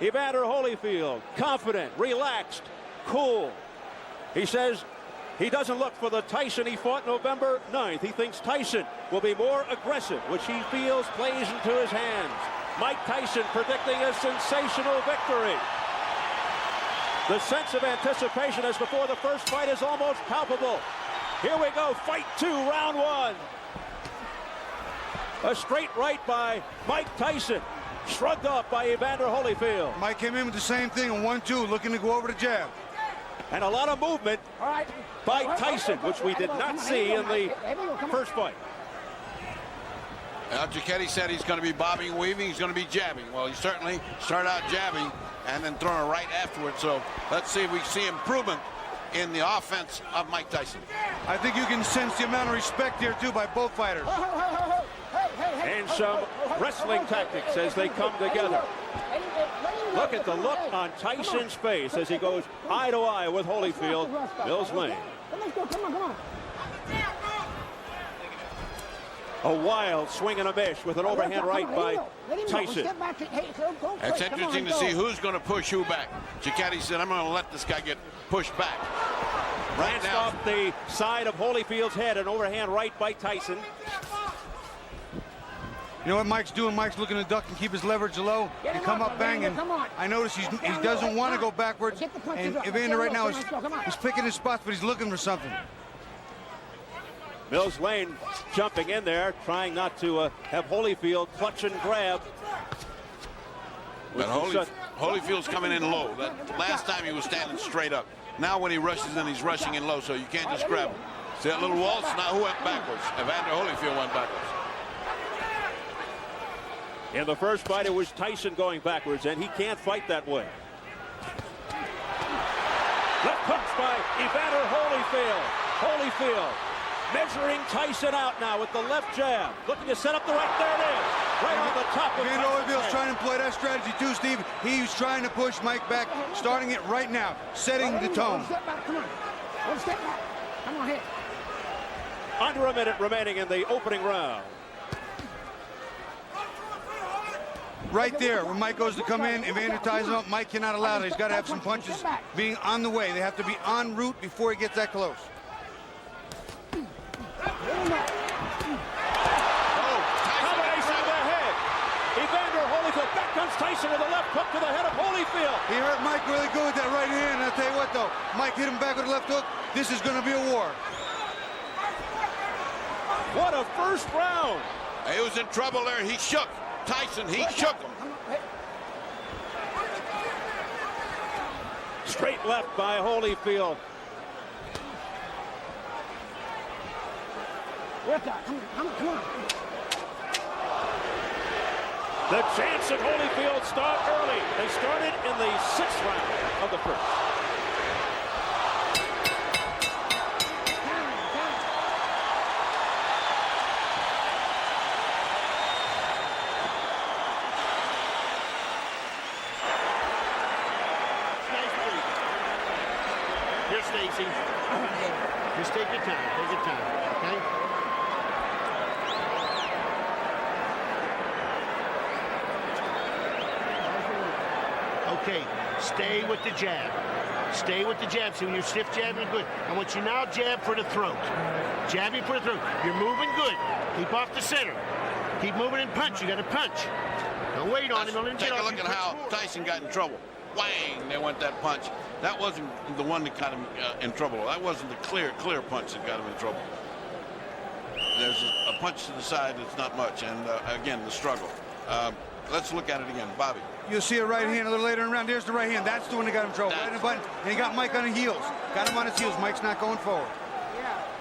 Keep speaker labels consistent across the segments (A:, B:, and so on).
A: Evander Holyfield, confident, relaxed, cool. He says he doesn't look for the Tyson he fought November 9th. He thinks Tyson will be more aggressive, which he feels plays into his hands. Mike Tyson predicting a sensational victory. The sense of anticipation as before the first fight is almost palpable. Here we go, fight 2, round 1. A straight right by Mike Tyson, shrugged off by Evander Holyfield.
B: Mike came in with the same thing, a 1-2, looking to go over the jab.
A: And a lot of movement by Tyson, which we did not see in the first fight.
C: Giacchetti said he's going to be bobbing, weaving, he's going to be jabbing. Well, he certainly started out jabbing and then throwing a right afterwards. So let's see if we see improvement in the offense of Mike Tyson.
B: I think you can sense the amount of respect here, too, by both fighters.
A: And some wrestling tactics as they come together. Look at the look on Tyson's face as he goes eye to eye with Holyfield. Mills Lane. A wild swing and a miss with an overhand right by Tyson.
C: It's interesting to see who's going to push who back. Giacchetti said, I'm going to let this guy get pushed back. Right now,
A: off the side of Holyfield's head, an overhand right by Tyson.
B: You know what Mike's doing? Mike's looking to duck and keep his leverage low and come up banging. I notice he doesn't want to go backwards. And Evander right now is picking his spots, but he's looking for something.
A: Mills Lane jumping in there, trying not to have Holyfield clutch and grab.
C: But Holyfield's coming in low. That last time he was standing straight up. Now when he rushes in, he's rushing in low, so you can't just grab him. See that little waltz? Now who went backwards? Evander Holyfield went backwards.
A: In the first fight, it was Tyson going backwards, and he can't fight that way. Left hooks by Evander Holyfield. Holyfield measuring Tyson out now with the left jab. Looking to set up the right. There it is. Right on the top of
B: Evander Holyfield's trying to employ that strategy too, Steve. He's trying to push Mike back, starting it right now, setting the tone.
D: Step back, come on. One step back. Come on, hit.
A: Under a minute remaining in the opening round.
B: Right there, when Mike goes to come in, Evander ties him up. Mike cannot allow that. He's got to have some punches being on the way. They have to be en route before he gets that close.
A: Combination of the head. Evander Holyfield. Back comes Tyson with a left hook to the head of Holyfield.
B: He hurt Mike really good with that right hand. I'll tell you what, though. Mike hit him back with a left hook. This is going to be a war.
A: What a first round.
C: He was in trouble there. He shook Tyson. He shook him.
A: Straight left by Holyfield.
D: Come on.
A: The chance of Holyfield start early. They started in the 6th round of the first.
E: Here, Stacy. Just take your time, okay? Okay, stay with the jab. Stay with the jab. So when you're stiff jabbing, good. I want you now jab for the throat. Jabbing for the throat. You're moving good. Keep off the center. Keep moving and punch. You got to punch. Don't wait on him. Don't let him
C: Take
E: get
C: a
E: off.
C: look at how Tyson got in trouble. Whang! They went that punch. That wasn't the one that got him in trouble. That wasn't the clear punch that got him in trouble. There's a punch to the side that's not much, and again, the struggle. Let's look at it again, Bobby.
B: You'll see a right hand a little later in the round. There's the right hand. That's the one that got him in trouble. Right in the button, and he got Mike on the heels. Got him on his heels. Mike's not going forward.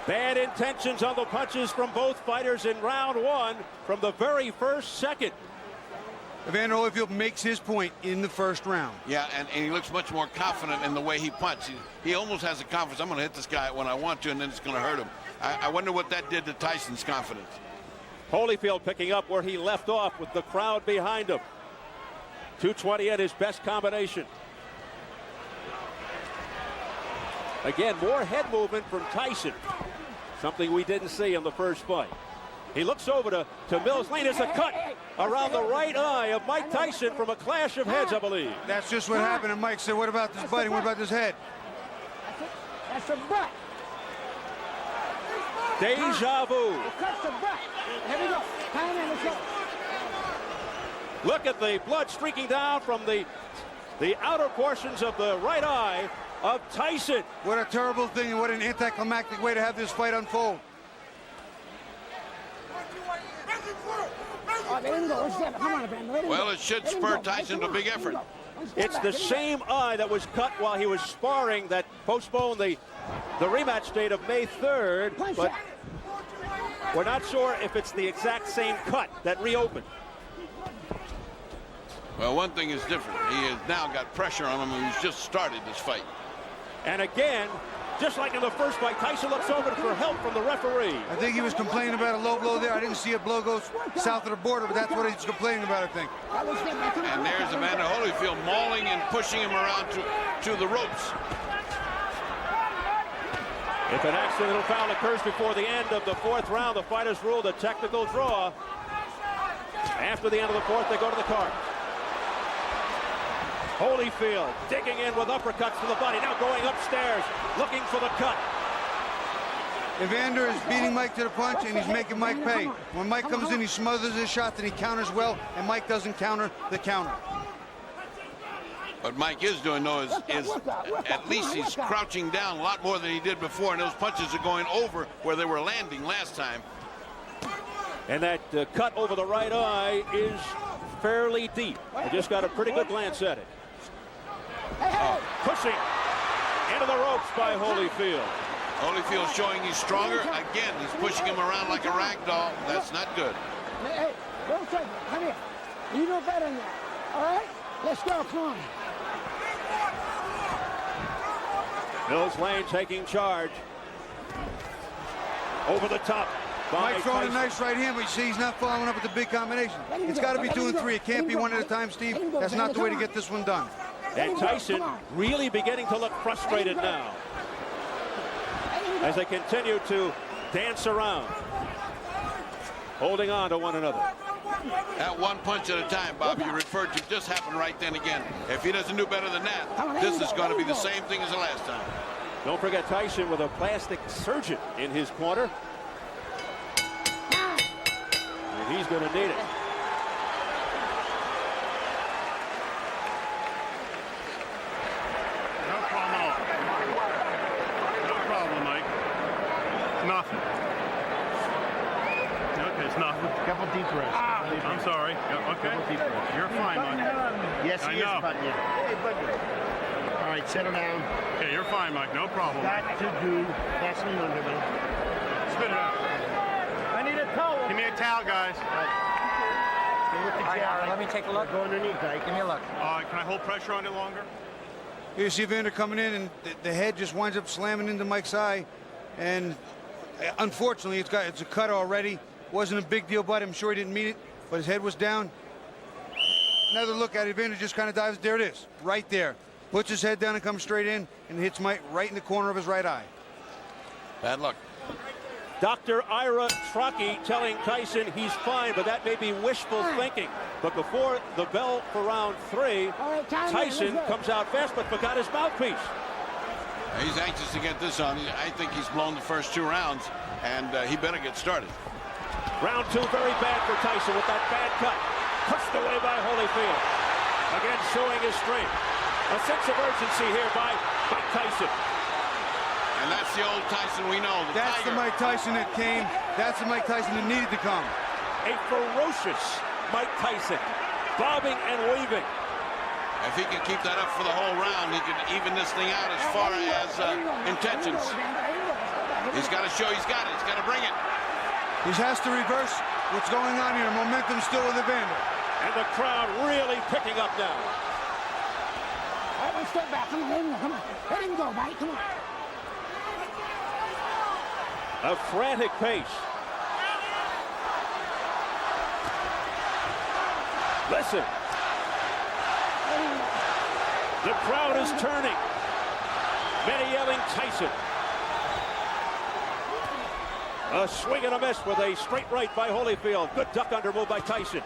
A: Bad intentions on the punches from both fighters in round 1 from the very first second.
B: Evander Holyfield makes his point in the first round.
C: Yeah, and he looks much more confident in the way he punches. He almost has the confidence. I'm going to hit this guy when I want to, and then it's going to hurt him. I wonder what that did to Tyson's confidence.
A: Holyfield picking up where he left off with the crowd behind him. 220 at his best combination. Again, more head movement from Tyson. Something we didn't see in the first fight. He looks over to Mills Lane. There's a cut around the right eye of Mike Tyson from a clash of heads, I believe.
B: That's just what happened. And Mike said, what about this butting? What about this head?
D: That's the butt.
A: Deja vu.
D: Cuts the butt. Here we go. Time in, let's go.
A: Look at the blood streaking down from the outer portions of the right eye of Tyson.
B: What a terrible thing and what an anticlimactic way to have this fight unfold.
D: Oh, they didn't go. Let's get it. Come on, Evander.
C: Well, it should spur Tyson to a big effort.
A: It's the same eye that was cut while he was sparring that postponed the rematch date of May 3rd, but we're not sure if it's the exact same cut that reopened.
C: Well, one thing is different. He has now got pressure on him, and he's just started this fight.
A: And again, just like in the first fight, Tyson looks over for help from the referee.
B: I think he was complaining about a low blow there. I didn't see a blow go south of the border, but that's what he's complaining about, I think.
C: And there's Evander Holyfield mauling and pushing him around to the ropes.
A: If an accidental foul occurs before the end of the fourth round, the fighters ruled a technical draw. After the end of the fourth, they go to the card. Holyfield digging in with uppercuts to the body, now going upstairs, looking for the cut.
B: Evander is beating Mike to the punch, and he's making Mike pay. When Mike comes in, he smothers his shot, then he counters well, and Mike doesn't counter the counter.
C: What Mike is doing, though, is at least he's crouching down a lot more than he did before, and those punches are going over where they were landing last time.
A: And that cut over the right eye is fairly deep. I just got a pretty good glance at it. Pushing into the ropes by Holyfield.
C: Holyfield showing he's stronger. Again, he's pushing him around like a rag doll. That's not good.
D: Hey, don't take it. Come here. You know better than that. All right? Let's go. Come on.
A: Mills Lane taking charge. Over the top.
B: Mike throwing a nice right hand, but you see he's not following up with the big combination. It's got to be 2 and 3. It can't be one at a time, Steve. That's not the way to get this one done.
A: And Tyson really beginning to look frustrated now as they continue to dance around, holding on to one another.
C: That one punch at a time, Bob, you referred to, just happened right then again. If he doesn't do better than that, this is going to be the same thing as the last time.
A: Don't forget Tyson with a plastic surgeon in his corner. And he's going to need it.
F: Nothing. Okay, it's nothing.
E: Couple deep breaths.
F: I'm sorry. Okay. You're fine, Mike.
E: Yes, he is, buddy. Hey, buddy. All right, settle down.
F: Okay, you're fine, Mike. No problem.
E: Got to do. Pass me under, man.
F: Spit it out.
E: I need a towel.
F: Give me a towel, guys.
E: Stay with the jab.
G: Let me take a look.
E: Go underneath, right?
G: Give me a look.
F: Can I hold pressure on it longer?
B: Here you see Evander coming in, and the head just winds up slamming into Mike's eye. And unfortunately, it's a cut already. Wasn't a big deal, but I'm sure he didn't mean it, but his head was down. Another look at it, Evander just kind of dives. There it is, right there. Puts his head down and comes straight in and hits Mike right in the corner of his right eye.
C: Bad luck.
A: Dr. Ira Trocchi telling Tyson he's fine, but that may be wishful thinking. But before the bell for round 3, Tyson comes out fast but forgot his mouthpiece.
C: He's anxious to get this on. I think he's blown the first 2 rounds, and he better get started.
A: Round 2 very bad for Tyson with that bad cut. Pushed away by Holyfield. Again showing his strength. A sense of urgency here by Mike Tyson.
C: And that's the old Tyson we know.
B: That's the Mike Tyson that came. That's the Mike Tyson that needed to come.
A: A ferocious Mike Tyson. Bobbing and weaving.
C: If he can keep that up for the whole round, he can even this thing out as far as intentions. He's got to show he's got it. He's got to bring it.
B: He has to reverse what's going on here. Momentum still with Evander.
A: And the crowd really picking up now.
D: All right, one step back. Come on, let him go. Come on. Let him go, buddy. Come on.
A: A frantic pace. Listen. The crowd is turning. Many yelling Tyson. A swing and a miss with a straight right by Holyfield. Good duck under move by Tyson.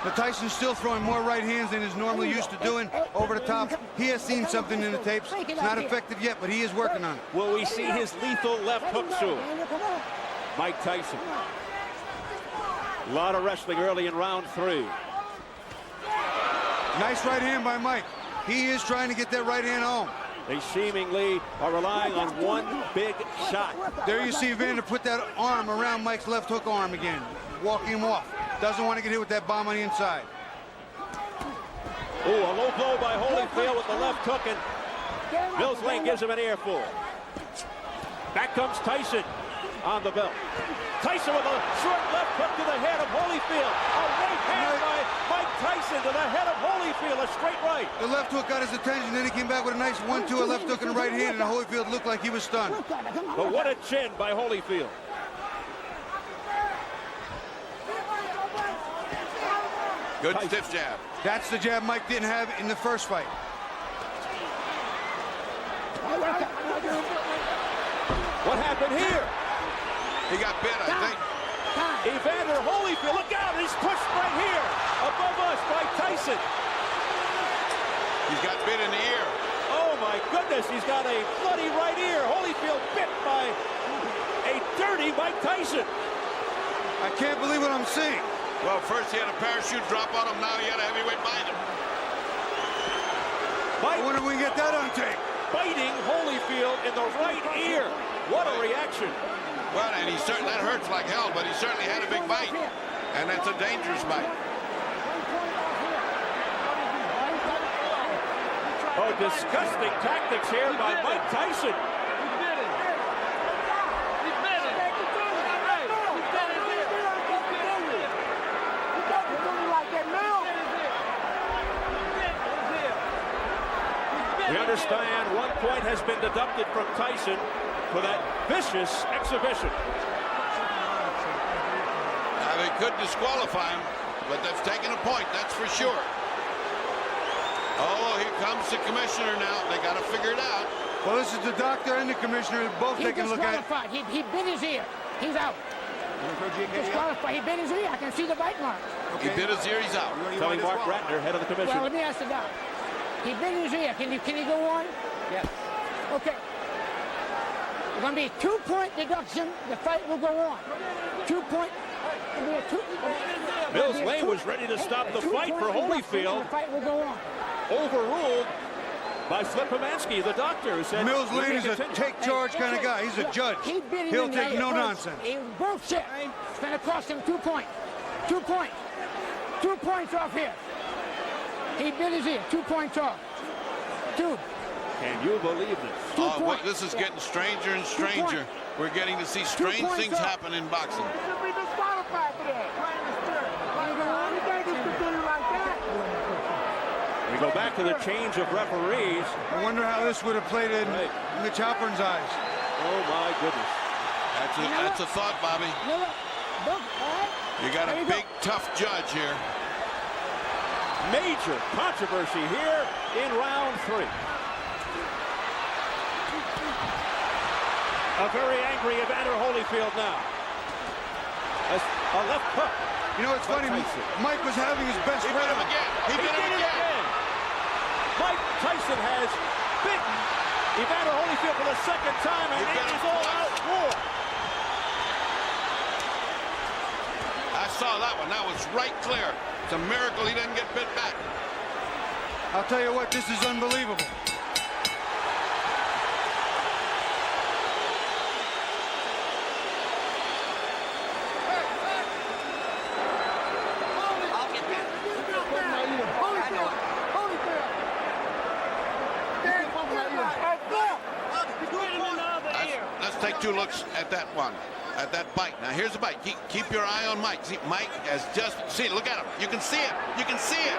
B: But Tyson's still throwing more right hands than he's normally used to doing over the top. He has seen something in the tapes. It's not effective yet, but he is working on it.
A: Will we see his lethal left hook soon? Mike Tyson. A lot of wrestling early in round 3.
B: Nice right hand by Mike. He is trying to get that right hand home.
A: They seemingly are relying on one big shot.
B: There you see Evander put that arm around Mike's left hook arm again, walking him off. Doesn't want to get hit with that bomb on the inside.
A: Ooh, a low blow by Holyfield with the left hook, and Mills Lane gives him an earful. Back comes Tyson on the belt. Tyson with a short left hook to the head of Holyfield. A right hand by Mike Tyson to the head of Holyfield, a straight right.
B: The left hook got his attention, then he came back with a nice 1-2, a left hook and a right hand, and Holyfield looked like he was stunned.
A: But what a chin by Holyfield.
C: Good stiff jab.
B: That's the jab Mike didn't have in the first fight.
A: What happened here?
C: He got bit, I think.
A: Evander Holyfield, look out, he's pushed right here, above us by Tyson.
C: He's got bit in the ear.
A: Oh my goodness, he's got a bloody right ear. Holyfield bit by a dirty Mike Tyson.
B: I can't believe what I'm seeing.
C: Well, first he had a parachute drop on him, now he had a heavyweight bind him.
B: I wonder if we can get that on tape.
A: Biting Holyfield in the right ear. What a reaction.
C: Well, and that hurts like hell, but he certainly had a big bite. And that's a dangerous bite.
A: Oh, disgusting tactics here by Mike Tyson. We understand 1 point has been deducted from Tyson for that vicious exhibition.
C: Now, they could disqualify him, but that's taking a point, that's for sure. Oh, here comes the commissioner now. They got to figure it out.
B: Well, this is the doctor and the commissioner both taking a look at it.
D: He bit his ear. He's out. Disqualified. He bit his ear. I can see the bite marks.
C: Okay. He bit his ear, he's out.
A: Telling Mark Ratner, head of the commission.
D: Well, let me ask the doc. He bit his ear. Can he go on? Yes. Okay. It's going to be a 2-point deduction. The fight will go on. 2 point.
A: Mills Lane was ready to stop the fight for Holyfield.
D: The fight will go on.
A: Overruled by Flip Pomansky, the doctor, who said
B: Mills Lane is a take charge kind of guy. He's a judge. He'll take no nonsense.
D: He bullshit. It's going to cost him 2 points. 2 points. 2 points off here. He bit his ear. 2 points off. 2.
A: Can you believe this?
C: Oh, wait, this is getting stranger and stranger. We're getting to see strange things happen in boxing.
D: Should be disqualified for that.
A: We go back to the change of referees.
B: I wonder how this would have played in Mitch Halpern's eyes.
A: Oh my goodness.
C: That's a thought, Bobby. You got a big, tough judge here.
A: Major controversy here in round 3. A very angry Evander Holyfield now. A left hook.
B: You know, it's funny. Mike was having his best
C: He bit him again. He bit him again.
A: Mike Tyson has bitten Evander Holyfield for the second time, and it is all-out war.
C: I saw that one. That was right clear. It's a miracle he didn't get bit back.
B: I'll tell you what, this is unbelievable.
C: Let's take 2 looks at that one, at that bite. Now here's the bite. Keep your eye on Mike. See, Mike has just see. Look at him. You can see it. You can see it.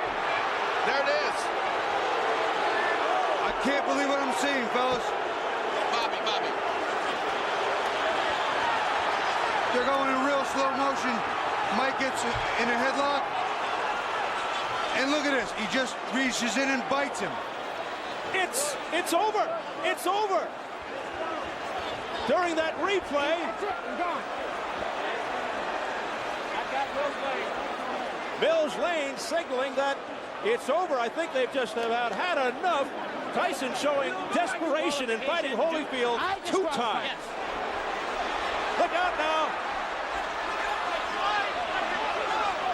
C: There it is.
B: I can't believe what I'm seeing, fellas.
C: Bobby.
B: They're going in real slow motion. Mike gets in a headlock. And look at this. He just reaches in and bites him.
A: It's over. It's over. during that replay.
D: That's it. I'm gone.
A: Mills Lane signaling that it's over. I think they've just about had enough. Tyson showing desperation in fighting Holyfield 2 times. Look out now.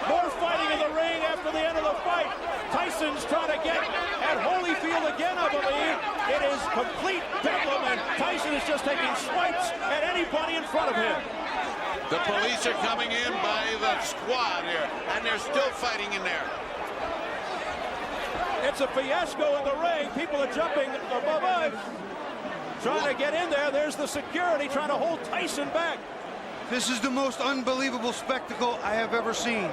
A: More fighting in the ring after the end of the fight. Tyson's trying to get at Holyfield again, I believe. It is complete bedlam, and Tyson is just taking swipes at anybody in front of him.
C: The police are coming in by the squad here, and they're still fighting in there.
A: It's a fiasco in the ring. People are jumping above us, trying to get in there. There's the security trying to hold Tyson back.
B: This is the most unbelievable spectacle I have ever seen.